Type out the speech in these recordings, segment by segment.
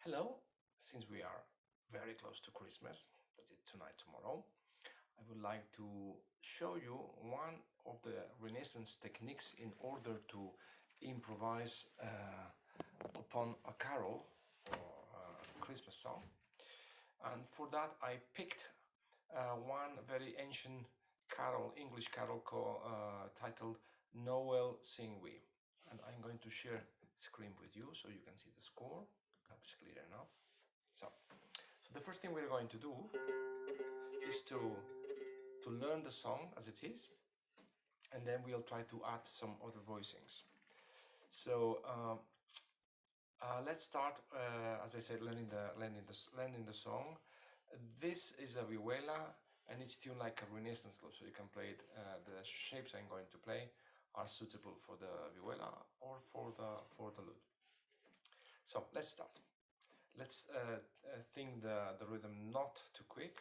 Hello, since we are very close to Christmas, that's it, tonight, tomorrow, I would like to show you one of the Renaissance techniques in order to improvise upon a carol or a Christmas song. And for that I picked one very ancient carol, English carol titled "NOWELL Sing We." And I'm going to share screen with you so you can see the score. That's clear enough. So the first thing we're going to do is to learn the song as it is, and then we'll try to add some other voicings. So let's start, as I said, learning the song. This is a vihuela, and it's tuned like a Renaissance lute, so you can play it. The shapes I'm going to play are suitable for the vihuela or for the lute. So let's start. Let's think the rhythm not too quick.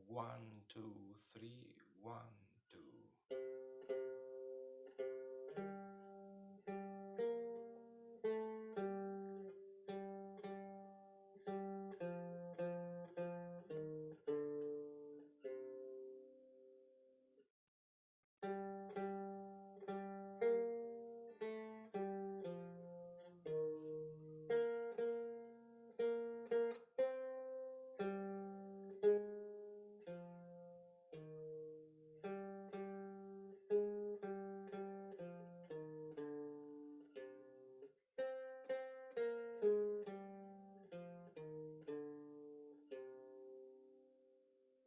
1, 2, 3, 1, 2.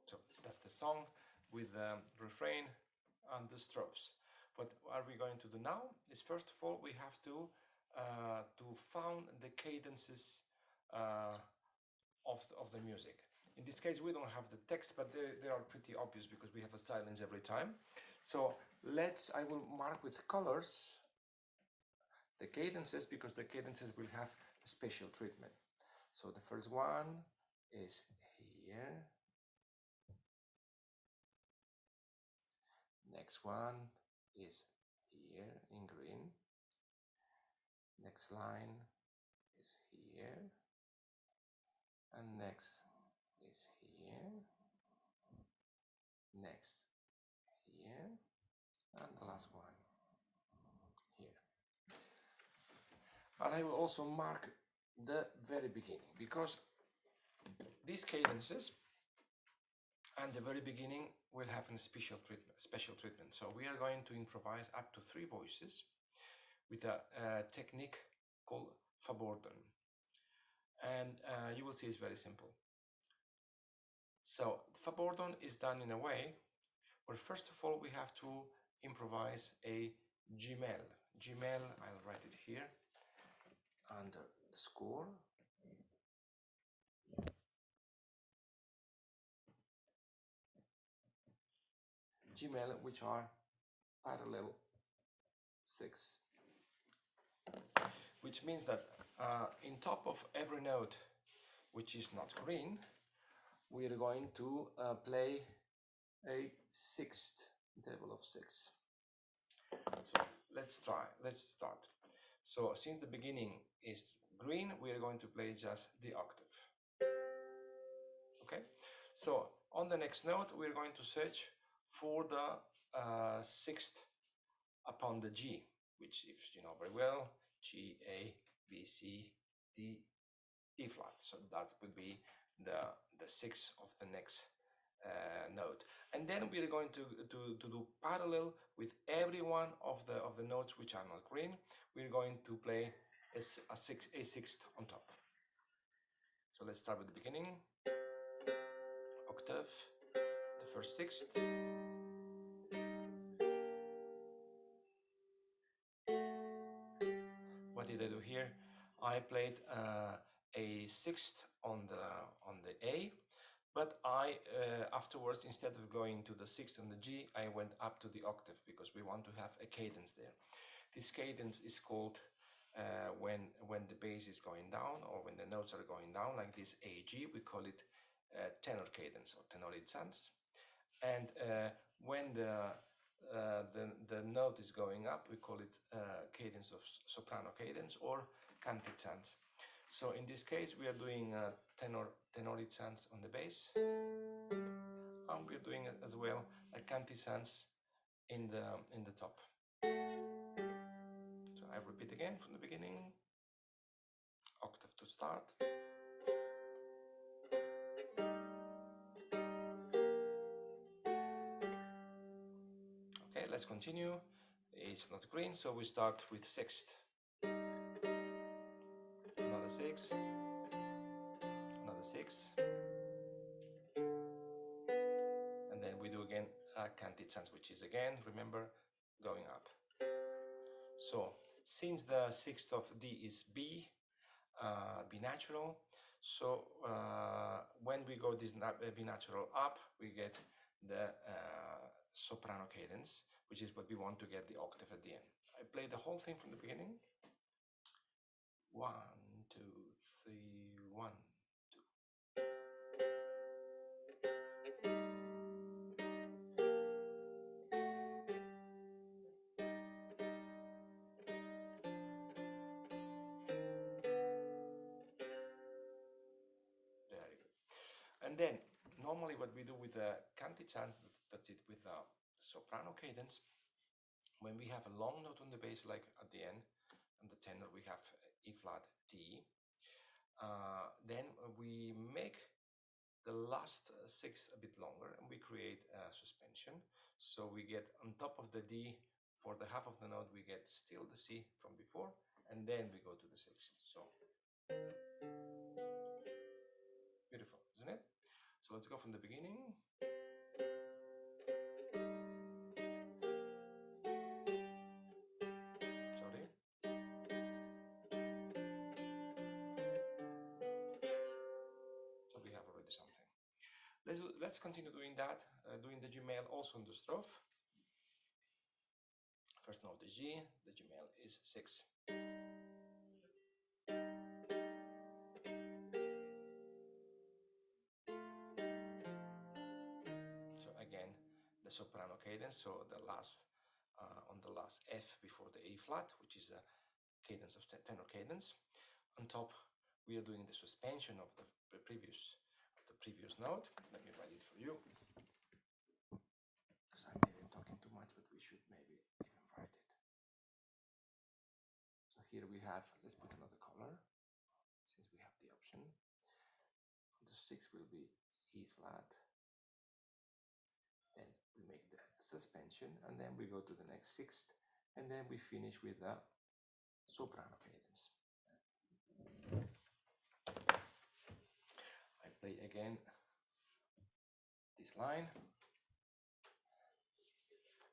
So that's the song with the refrain and the strophes. What are we going to do now is, first of all, we have to found the cadences of the music. In this case, we don't have the text, but they are pretty obvious because we have a silence every time. So I will mark with colors the cadences, because the cadences will have a special treatment. So the first one is here. Next one is here in green. Next line is here. And next is here. Next here. And the last one here. And I will also mark the very beginning, because these cadences and the very beginning will have a special treatment. So we are going to improvise up to 3 voices with a technique called Fauxbourdon. And you will see it's very simple. So Fauxbourdon is done in a way where, first of all, we have to improvise a Gimel. Gimel, I'll write it here under the score. Gimel, which are parallel 6, which means that in top of every note which is not green, we are going to play a sixth, table of 6. So let's start. So since the beginning is green, we are going to play just the octave. Okay, so on the next note, we're going to search for the 6th upon the G, which, if you know very well, G, A, B, C, D, E flat. So that would be the 6th of the next note. And then we're going to do parallel with every one of the notes which are not green. We're going to play a 6th on top. So let's start with the beginning. Octave, the first 6th. What did I do here? I played a 6th on the A, but I afterwards, instead of going to the 6th on the G, I went up to the octave, because we want to have a cadence there. This cadence is called when the bass is going down, or when the notes are going down, like this AG, we call it tenor cadence or tenorizzans. And when the note is going up, we call it cadence of soprano cadence or cantizans. So in this case, we are doing tenorizans on the bass, and we're doing as well a cantizans in the top. So I repeat again from the beginning. Octave to start. Okay, let's continue. It's not green, so we start with sixth. Another six. Another six. And then we do again a cantizans, which is again, remember, going up. So since the sixth of D is B natural, so when we go this B natural up, we get the soprano cadence, which is what we want to get the octave at the end. I play the whole thing from the beginning. 1, 2, 3, 1, 2. Very good. And then normally what we do with the cantizans, that's it with the soprano cadence. When we have a long note on the bass, like at the end, and the tenor, we have E flat D. Then we make the last six a bit longer, and we create a suspension. So we get on top of the D for the half of the note, we get still the C from before, and then we go to the sixth. So beautiful, isn't it? So let's go from the beginning. Sorry. So we have already something. Let's continue doing that, doing the Gmail also on the strophe. First note is G, the Gmail is 6. So again, the soprano cadence, so the last, on the last F before the A flat, which is a cadence of tenor cadence. On top, we are doing the suspension of the previous note. Let me write it for you, because I'm maybe talking too much, but we should maybe even write it. So here we have, let's put another color, since we have the option. The 6 will be E flat. Then we make the suspension, and then we go to the next sixth, and then we finish with the soprano cadence. I play again this line.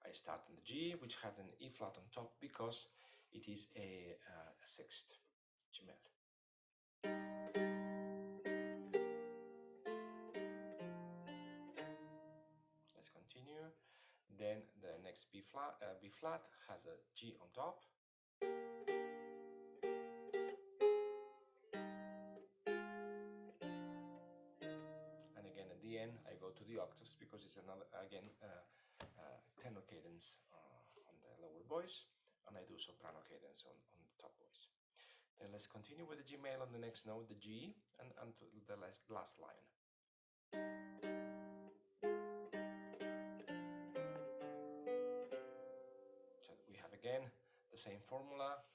I start on the G, which has an E flat on top because it is a sixth Gmail. Let's continue. Then the next B flat has a G on top. And again at the end I go to the octaves because it's another again tenor cadence on the lower voice, and I do soprano cadence on the top voice. Then let's continue with the Gmail on the next note, the G, and until the last line. So we have again the same formula.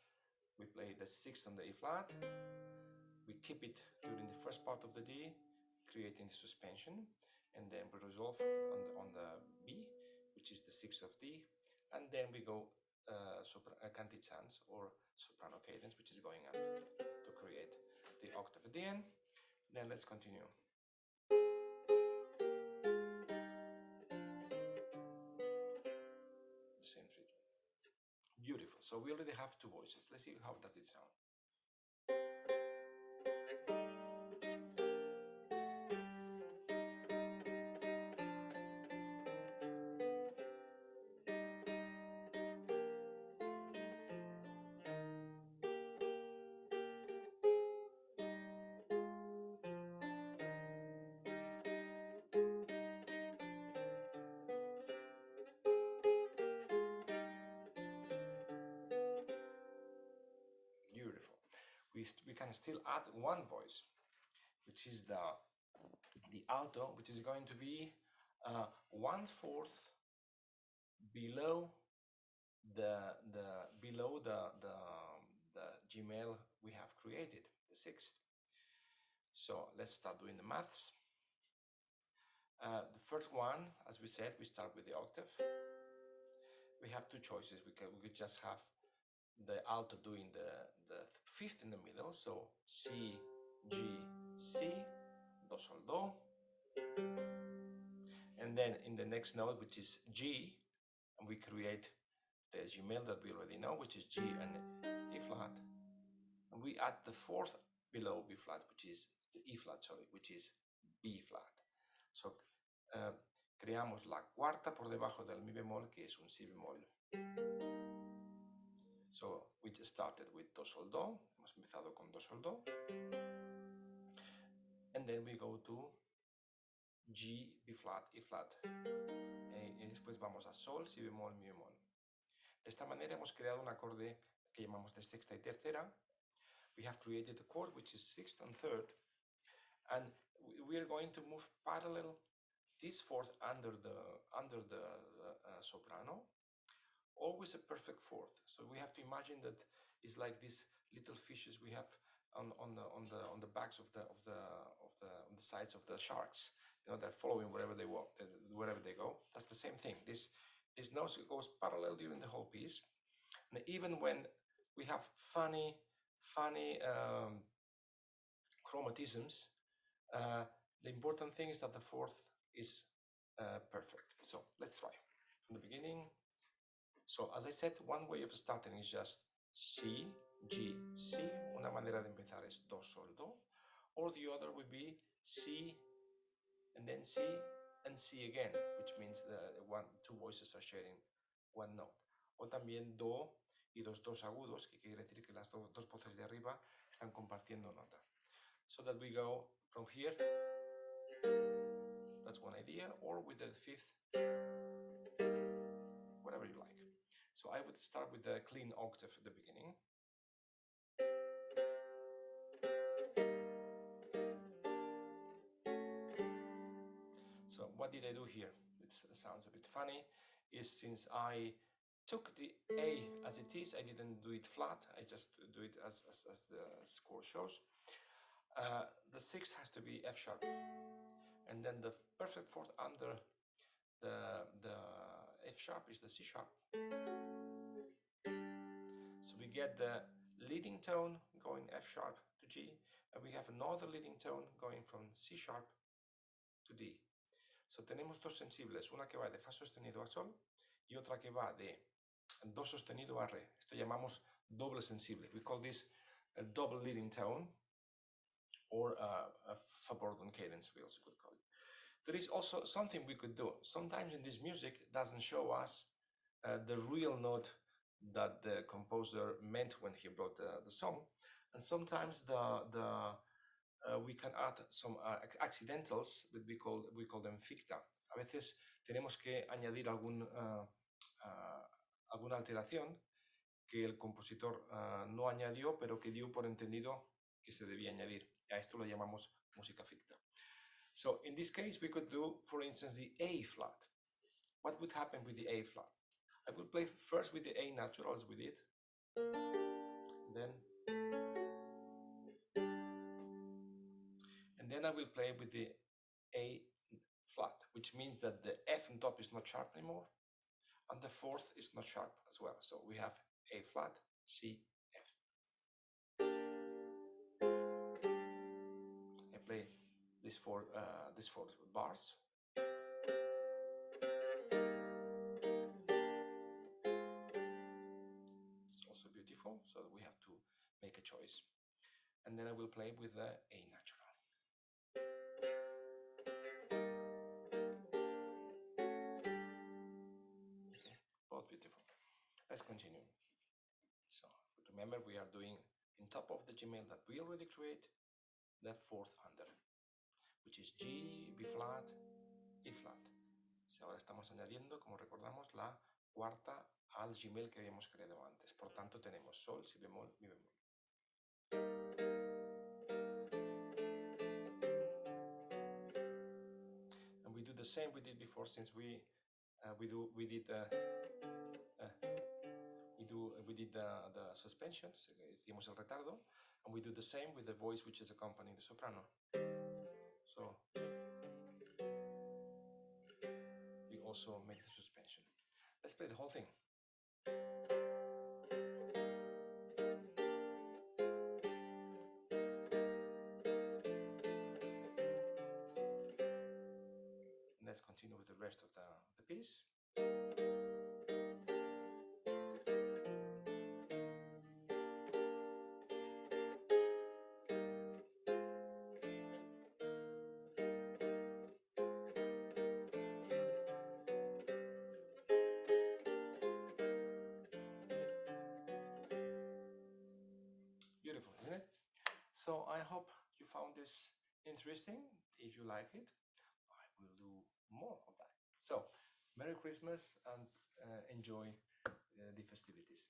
We play the 6th on the E flat. We keep it during the first part of the D, creating the suspension, and then we resolve on the B, which is the 6th of D, and then we go cantizans or soprano cadence, which is going up to create the octave at the end. Then let's continue. The same treatment. Beautiful. So we already have two voices. Let's see how does it sound. Beautiful. we can still add one voice, which is the alto, which is going to be 1/4 below the Gmail we have created, the sixth. So let's start doing the maths. The first one, as we said, we start with the octave. We have two choices. We could just have the alto doing the fifth in the middle, so C, G, C, Do, Sol, Do. And then in the next note, which is G, and we create the Gmail that we already know, which is G and E flat. And we add the fourth below B flat, which is the E flat, sorry, which is B flat. So creamos la cuarta por debajo del mi bemol, que es un si bemol. So we just started with Do, Sol, Do. Hemos empezado con Do, Sol, Do. And then we go to G, B flat, E flat. Y después vamos a Sol, Si bemol, Mi bemol. De esta manera hemos creado un acorde que llamamos de sexta y tercera. We have created a chord which is sixth and third. And we are going to move parallel this fourth under the soprano, always a perfect fourth. So we have to imagine that it's like these little fishes we have on the backs of the sides of the sharks. You know, they're following wherever they go. That's the same thing. This note goes parallel during the whole piece. And even when we have funny chromatisms, the important thing is that the fourth is perfect. So let's try from the beginning. So as I said, one way of starting is just C, G, C. Una manera de empezar es Do, Sol, Do. Or the other would be C, and then C, and C again, which means two voices are sharing one note. O también Do y dos agudos, que quiere decir que las dos voces de arriba están compartiendo nota. So that we go from here, that's one idea, or with the fifth, whatever you like. So I would start with the clean octave at the beginning. So what did I do here? It sounds a bit funny, is since I took the A as it is, I didn't do it flat, I just do it as the score shows. The sixth has to be F sharp, and then the perfect fourth under the F sharp is the C sharp. So we get the leading tone going F sharp to G, and we have another leading tone going from C sharp to D. So tenemos dos sensibles, una que va de Fa sostenido a Sol y otra que va de Do sostenido a Re. Esto llamamos doble sensible. We call this a double leading tone, or a Fauxbourdon cadence, we also could call it. There is also something we could do. Sometimes in this music it doesn't show us the real note that the composer meant when he wrote the song, and sometimes we can add some accidentals that we call them ficta. A veces tenemos que añadir alguna alteración que el compositor no añadió, pero que dio por entendido que se debía añadir. A esto lo llamamos música ficta. So in this case, we could do, for instance, the A flat. What would happen with the A flat? I will play first with the A natural as we did. Then I will play with the A flat, which means that the F on top is not sharp anymore, and the fourth is not sharp as well. So we have A flat, C, F. I play these four bars. It's also beautiful, so we have to make a choice. And then I will play with the A natural. Okay, both beautiful. Let's continue. So remember, we are doing in top of the Gmail that we already create the fourth under, which is G, B flat, E flat. So ahora estamos añadiendo, como recordamos, la cuarta al Gmail que habíamos creado antes. Por tanto, tenemos Sol, Si bemol, Mi bemol. And we do the same we did before, since we did the suspension, hicimos el retardo, and we do the same with the voice which is accompanying the soprano. So we also make the suspension. Let's play the whole thing. Let's continue with the rest of the piece. Beautiful, isn't it? So I hope you found this interesting. If you like it, I will do more of that. So, Merry Christmas and enjoy the festivities.